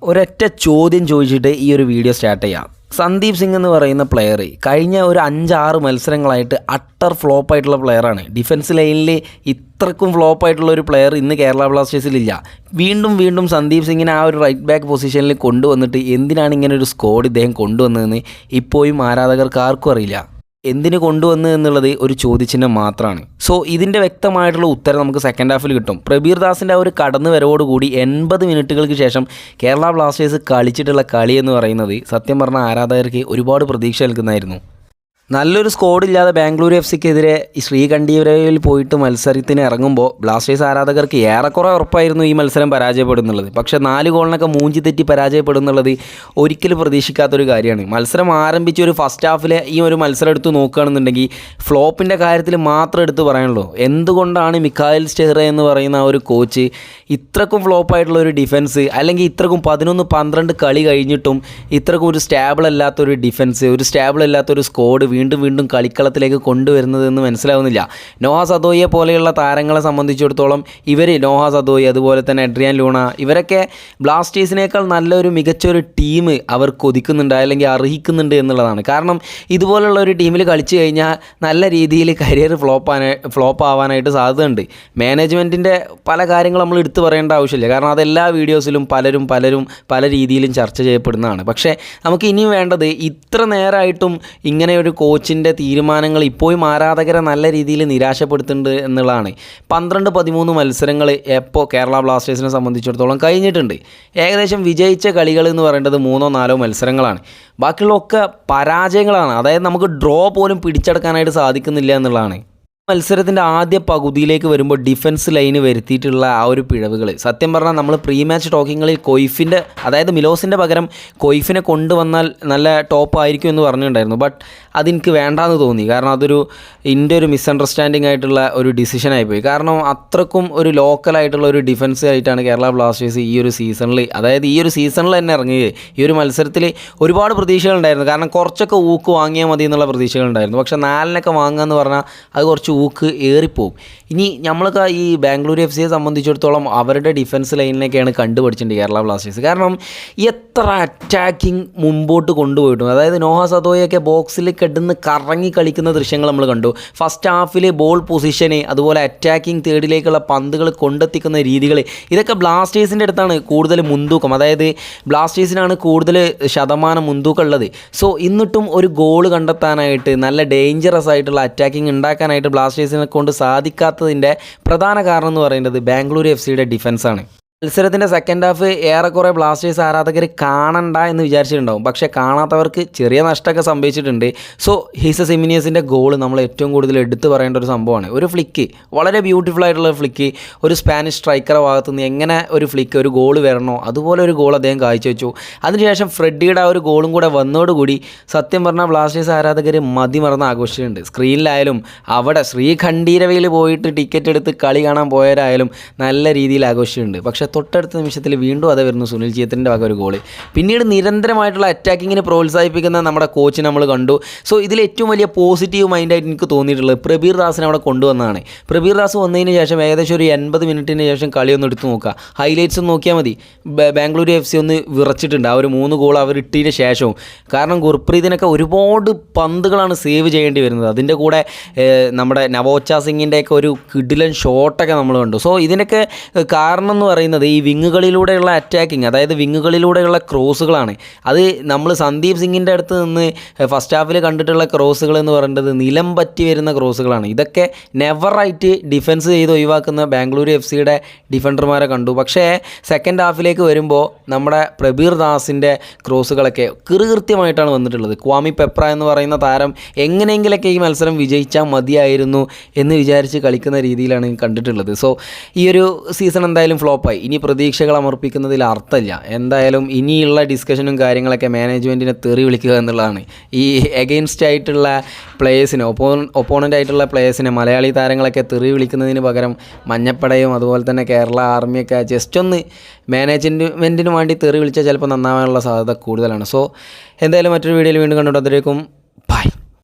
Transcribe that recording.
ഒരൊറ്റ ചോദ്യം ചോദിച്ചിട്ട് ഈ ഒരു വീഡിയോ സ്റ്റാർട്ട് ചെയ്യാം. സന്ദീപ് സിംഗ് എന്ന് പറയുന്ന പ്ലെയർ കഴിഞ്ഞ ഒരു 5-6 മത്സരങ്ങളായിട്ട് അട്ടർ ഫ്ലോപ്പായിട്ടുള്ള പ്ലെയറാണ്. ഡിഫൻസ് ലൈനിൽ ഇത്രക്കും ഫ്ലോപ്പായിട്ടുള്ള ഒരു പ്ലെയർ ഇന്ന് കേരള ബ്ലാസ്റ്റേഴ്സിലില്ല. വീണ്ടും സന്ദീപ് സിംഗിനെ ആ ഒരു റൈറ്റ് ബാക്ക് പൊസിഷനിൽ കൊണ്ടുവന്നിട്ട് എന്തിനാണ് ഇങ്ങനെ ഒരു സ്ക്വാഡ് ഇദ്ദേഹം കൊണ്ടുവന്നതെന്ന് ഇപ്പോഴും ആരാധകർക്ക് ആർക്കും അറിയില്ല. എന്തിനു കൊണ്ടുവന്നു എന്നുള്ളത് ഒരു ചോദ്യചിഹ്നം മാത്രമാണ്. സോ ഇതിൻ്റെ വ്യക്തമായിട്ടുള്ള ഉത്തരം നമുക്ക് സെക്കൻഡ് ഹാഫിൽ കിട്ടും. പ്രബീർ ദാസിൻ്റെ ആ ഒരു കടന്നു വരവോടുകൂടി 80 മിനിറ്റുകൾക്ക് ശേഷം കേരള ബ്ലാസ്റ്റേഴ്സ് കളിച്ചിട്ടുള്ള കളി എന്ന് പറയുന്നത് സത്യം പറഞ്ഞാൽ ആരാധകർക്ക് ഒരുപാട് പ്രതീക്ഷ നൽകുന്നതായിരുന്നു. നല്ലൊരു സ്ക്വാഡില്ലാതെ ബാംഗ്ലൂർ FCക്കെതിരെ ശ്രീകണ്ഠീരവയിൽ പോയിട്ട് മത്സരത്തിന് ഇറങ്ങുമ്പോൾ ബ്ലാസ്റ്റേഴ്സ് ആരാധകർക്ക് ഏറെക്കുറെ ഉറപ്പായിരുന്നു ഈ മത്സരം പരാജയപ്പെടുന്നുള്ളത്. പക്ഷേ 4 ഗോളിനൊക്കെ മൂഞ്ചി തെറ്റി പരാജയപ്പെടുന്നുള്ളത് ഒരിക്കലും പ്രതീക്ഷിക്കാത്തൊരു കാര്യമാണ്. മത്സരം ആരംഭിച്ച ഒരു ഫസ്റ്റ് ഹാഫിലെ ഈ ഒരു മത്സരം എടുത്ത് നോക്കുകയാണെന്നുണ്ടെങ്കിൽ ഫ്ലോപ്പിൻ്റെ കാര്യത്തിൽ മാത്രം എടുത്ത് പറയാനുള്ളൂ. എന്തുകൊണ്ടാണ് മിഖായൽ സ്റ്റെഹ്റ എന്ന് പറയുന്ന ആ ഒരു കോച്ച് ഇത്രക്കും ഫ്ലോപ്പായിട്ടുള്ള ഒരു ഡിഫൻസ്, അല്ലെങ്കിൽ ഇത്രക്കും 11-12 കളി കഴിഞ്ഞിട്ടും ഇത്രക്കും ഒരു സ്റ്റേബിൾ അല്ലാത്തൊരു ഡിഫൻസ്, ഒരു സ്റ്റേബിൾ അല്ലാത്തൊരു സ്ക്വാഡ് വീണ്ടും കളിക്കളത്തിലേക്ക് കൊണ്ടുവരുന്നതെന്ന് മനസ്സിലാവുന്നില്ല. നോഹ സദോയെ പോലെയുള്ള താരങ്ങളെ സംബന്ധിച്ചിടത്തോളം നോഹ സദോയി, അതുപോലെ തന്നെ എഡ്രിയാൻ ലൂണ, ഇവരൊക്കെ ബ്ലാസ്റ്റേഴ്സിനേക്കാൾ നല്ലൊരു മികച്ചൊരു ടീം അവർ കൊതിക്കുന്നുണ്ട്, അല്ലെങ്കിൽ അർഹിക്കുന്നുണ്ട് എന്നുള്ളതാണ്. കാരണം ഇതുപോലുള്ള ഒരു ടീമിൽ കളിച്ചു കഴിഞ്ഞാൽ നല്ല രീതിയിൽ കരിയർ ഫ്ലോപ്പ് ആവാനായിട്ട് സാധ്യതയുണ്ട്. മാനേജ്മെൻറ്റിൻ്റെ പല കാര്യങ്ങളും നമ്മൾ എടുത്തു പറയേണ്ട ആവശ്യമില്ല, കാരണം അതെല്ലാ വീഡിയോസിലും പലരും പല രീതിയിലും ചർച്ച ചെയ്യപ്പെടുന്നതാണ്. പക്ഷേ നമുക്ക് ഇനിയും വേണ്ടത് ഇത്ര നേരമായിട്ടും ഇങ്ങനെ ഒരു കോച്ചിൻ്റെ തീരുമാനങ്ങൾ ഇപ്പോഴും ആരാധകരെ നല്ല രീതിയിൽ നിരാശപ്പെടുത്തുന്നുണ്ട് എന്നുള്ളതാണ്. 12-13 മത്സരങ്ങൾ എപ്പോൾ കേരള ബ്ലാസ്റ്റേഴ്സിനെ സംബന്ധിച്ചിടത്തോളം കഴിഞ്ഞിട്ടുണ്ട്. ഏകദേശം വിജയിച്ച കളികൾ എന്ന് പറയേണ്ടത് 3-4 മത്സരങ്ങളാണ്. ബാക്കിയുള്ളതൊക്കെ പരാജയങ്ങളാണ്. അതായത് നമുക്ക് ഡ്രോ പോലും പിടിച്ചെടുക്കാനായിട്ട് സാധിക്കുന്നില്ല എന്നുള്ളതാണ്. മത്സരത്തിൻ്റെ ആദ്യ പകുതിയിലേക്ക് വരുമ്പോൾ ഡിഫൻസ് ലൈന് വരുത്തിയിട്ടുള്ള ആ ഒരു പിഴവുകൾ സത്യം പറഞ്ഞാൽ നമ്മൾ പ്രീ മാച്ച് ടോക്കിങ്ങിൽ അതായത് മിലോസിൻ്റെ പകരം കൊയ്ഫിനെ കൊണ്ടുവന്നാൽ നല്ല ടോപ്പ് ആയിരിക്കും എന്ന് പറഞ്ഞിട്ടുണ്ടായിരുന്നു. ബട്ട് അതെനിക്ക് വേണ്ടാന്ന് തോന്നി. കാരണം അതൊരു ഒരു മിസ്അണ്ടർസ്റ്റാൻഡിങ് ആയിട്ടുള്ള ഒരു ഡിസിഷനായിപ്പോയി. കാരണം അത്രക്കും ഒരു ലോക്കലായിട്ടുള്ള ഒരു ഡിഫൻസ് ആയിട്ടാണ് കേരള ബ്ലാസ്റ്റേഴ്സ് ഈ ഒരു സീസണിൽ തന്നെ ഇറങ്ങുകയും ഈ ഒരു മത്സരത്തിൽ ഒരുപാട് പ്രതീക്ഷകളുണ്ടായിരുന്നു. കാരണം കുറച്ചൊക്കെ ഊക്ക് വാങ്ങിയാൽ മതി എന്നുള്ള പ്രതീക്ഷകളുണ്ടായിരുന്നു. പക്ഷേ 4 വാങ്ങുക എന്ന് പറഞ്ഞാൽ അത് കുറച്ച് ഊക്ക് ഏറിപ്പോവും. ഇനി നമ്മൾക്ക് ഈ ബാംഗ്ലൂർ FCയെ സംബന്ധിച്ചിടത്തോളം അവരുടെ ഡിഫൻസ് ലൈനിലേക്കാണ് കണ്ടുപിടിച്ചിട്ടുണ്ട് കേരള ബ്ലാസ്റ്റേഴ്സ്. കാരണം എത്ര അറ്റാക്കിങ് മുമ്പോട്ട് കൊണ്ടുപോയിട്ടും, അതായത് നോഹ സദോയൊക്കെ ബോക്സിൽ കിടന്ന് കറങ്ങി കളിക്കുന്ന ദൃശ്യങ്ങൾ നമ്മൾ കണ്ടു. ഫസ്റ്റ് ഹാഫിൽ ബോൾ പൊസിഷന്, അതുപോലെ അറ്റാക്കിംഗ് തേർഡിലേക്കുള്ള പന്തുകൾ കൊണ്ടെത്തിക്കുന്ന രീതികൾ, ഇതൊക്കെ ബ്ലാസ്റ്റേഴ്സിൻ്റെ അടുത്താണ് കൂടുതൽ മുൻതൂക്കം. അതായത് ബ്ലാസ്റ്റേഴ്സിനാണ് കൂടുതൽ ശതമാനം മുൻതൂക്കം ഉള്ളത്. സോ എന്നിട്ടും ഒരു ഗോൾ കണ്ടെത്താനായിട്ട്, നല്ല ഡേഞ്ചറസ് ആയിട്ടുള്ള അറ്റാക്കിംഗ് ഉണ്ടാക്കാനായിട്ട് ബ്ലാസ്റ്റേഴ്സിനെ കൊണ്ട് സാധിക്കാത്തതിൻ്റെ പ്രധാന കാരണം എന്ന് പറയുന്നത് ബാംഗ്ലൂർ FCയുടെ ഡിഫൻസാണ്. മത്സരത്തിൻ്റെ സെക്കൻഡ് ഹാഫ് ഏറെക്കുറെ ബ്ലാസ്റ്റേഴ്സ് ആരാധകർ കാണണ്ട എന്ന് വിചാരിച്ചിട്ടുണ്ടാവും. പക്ഷേ കാണാത്തവർക്ക് ചെറിയ നഷ്ടമൊക്കെ സംഭവിച്ചിട്ടുണ്ട്. സോ ഹീസസ് ഹിമിനിയസിൻ്റെ ഗോൾ നമ്മൾ ഏറ്റവും കൂടുതൽ എടുത്തു പറയേണ്ട ഒരു സംഭവമാണ്. ഒരു ഫ്ലിക്ക്, വളരെ ബ്യൂട്ടിഫുൾ ആയിട്ടുള്ള ഫ്ലിക്ക്, ഒരു സ്പാനിഷ് സ്ട്രൈക്കറെ ഭാഗത്തുനിന്ന് എങ്ങനെ ഒരു ഗോൾ വരണോ അതുപോലെ ഒരു ഗോൾ അദ്ദേഹം കാഴ്ചവെച്ചു. അതിനുശേഷം ഫ്രെഡിയുടെ ആ ഒരു ഗോളും കൂടെ വന്നതോടുകൂടി സത്യം പറഞ്ഞാൽ ബ്ലാസ്റ്റേഴ്സ് ആരാധകർ മതിമറന്ന് ആഘോഷിച്ചിട്ടുണ്ട്. സ്ക്രീനിലായാലും അവിടെ ശ്രീകണ്ഠീരവയിൽ പോയിട്ട് ടിക്കറ്റ് എടുത്ത് കളി കാണാൻ പോയവരായാലും നല്ല രീതിയിൽ ആഘോഷിച്ചിട്ടുണ്ട്. പക്ഷേ തൊട്ടടുത്ത നിമിഷത്തിൽ വീണ്ടും അതേ വരുന്നു സുനിൽ ഛേത്രിൻ്റെ വക ഒരു ഗോള്. പിന്നീട് നിരന്തരമായിട്ടുള്ള അറ്റാക്കിങ്ങിനെ പ്രോത്സാഹിപ്പിക്കുന്ന നമ്മുടെ കോച്ച് നമ്മൾ കണ്ടു. സോ ഇതിൽ ഏറ്റവും വലിയ പോസിറ്റീവ് മൈൻഡായിട്ട് എനിക്ക് തോന്നിയിട്ടുള്ളത് പ്രബീർ ദാസിനെ അവിടെ കൊണ്ടുവന്നതാണ്. പ്രബീർ ദാസ് വന്നതിന് ശേഷം ഏകദേശം ഒരു 80 മിനിറ്റിന് ശേഷം കളിയൊന്ന് എടുത്ത് നോക്കുക, ഹൈലൈറ്റ്സ് നോക്കിയാൽ മതി. ബാംഗ്ലൂർ FC ഒന്ന് വിറച്ചിട്ടുണ്ട് ആ ഒരു 3 ഗോൾ അവർ ഇട്ടതിന് ശേഷവും. കാരണം ഗുർപ്രീതിനൊക്കെ ഒരുപാട് പന്തുകളാണ് സേവ് ചെയ്യേണ്ടി വരുന്നത്. അതിൻ്റെ കൂടെ നമ്മുടെ നവോച്ച സിംഗിൻ്റെയൊക്കെ ഒരു കിടിലൻ ഷോട്ടൊക്കെ നമ്മൾ കണ്ടു. സോ ഇതിനൊക്കെ കാരണം എന്ന് പറയുന്നത് ഈ വിങ്ങുകളിലൂടെയുള്ള അറ്റാക്കിങ്, അതായത് വിങ്ങുകളിലൂടെയുള്ള ക്രോസുകളാണ്. അത് നമ്മൾ സന്ദീപ് സിംഗിൻ്റെ അടുത്ത് നിന്ന് ഫസ്റ്റ് ഹാഫിൽ കണ്ടിട്ടുള്ള ക്രോസുകൾ എന്ന് പറയുന്നത് നിലം പറ്റി വരുന്ന ക്രോസുകളാണ്. ഇതൊക്കെ നെവറായിട്ട് ഡിഫൻസ് ചെയ്ത് ഒഴിവാക്കുന്ന ബാംഗ്ലൂർ FCയുടെ ഡിഫൻഡർമാരെ കണ്ടു. പക്ഷേ സെക്കൻഡ് ഹാഫിലേക്ക് വരുമ്പോൾ നമ്മുടെ പ്രബീർ ദാസിൻ്റെ ക്രോസുകളൊക്കെ കൃത്യമായിട്ടാണ് വന്നിട്ടുള്ളത്. ക്വാമി പെപ്ര എന്ന് പറയുന്ന താരം എങ്ങനെയെങ്കിലൊക്കെ ഈ മത്സരം വിജയിച്ചാൽ മതിയായിരുന്നു എന്ന് വിചാരിച്ച് കളിക്കുന്ന രീതിയിലാണ് കണ്ടിട്ടുള്ളത്. സോ ഈ ഒരു സീസൺ എന്തായാലും ഫ്ലോപ്പായി. ഇനി പ്രതീക്ഷകൾ അമർപ്പിക്കുന്നതിൽ അർത്ഥമില്ല. എന്തായാലും ഇനിയുള്ള ഡിസ്കഷനും കാര്യങ്ങളൊക്കെ മാനേജ്മെൻറ്റിനെ തെറി വിളിക്കുക എന്നുള്ളതാണ്. ഈ എഗെയിൻസ്റ്റ് ആയിട്ടുള്ള പ്ലേയേഴ്സിനെ, ഒപ്പോണൻ്റ് ആയിട്ടുള്ള പ്ലേയേഴ്സിനെ, മലയാളി താരങ്ങളൊക്കെ തെറി വിളിക്കുന്നതിന് പകരം മഞ്ഞപ്പടയും അതുപോലെ തന്നെ കേരള ആർമിയൊക്കെ ജസ്റ്റ് ഒന്ന് മാനേജ്മെൻറ്റിന് വേണ്ടി തെറി വിളിച്ചാൽ ചിലപ്പോൾ നന്നാവാനുള്ള സാധ്യത കൂടുതലാണ്. സോ എന്തായാലും മറ്റൊരു വീഡിയോയിൽ വീണ്ടും കണ്ടുകൊണ്ട് അതിലേക്കും ബൈ.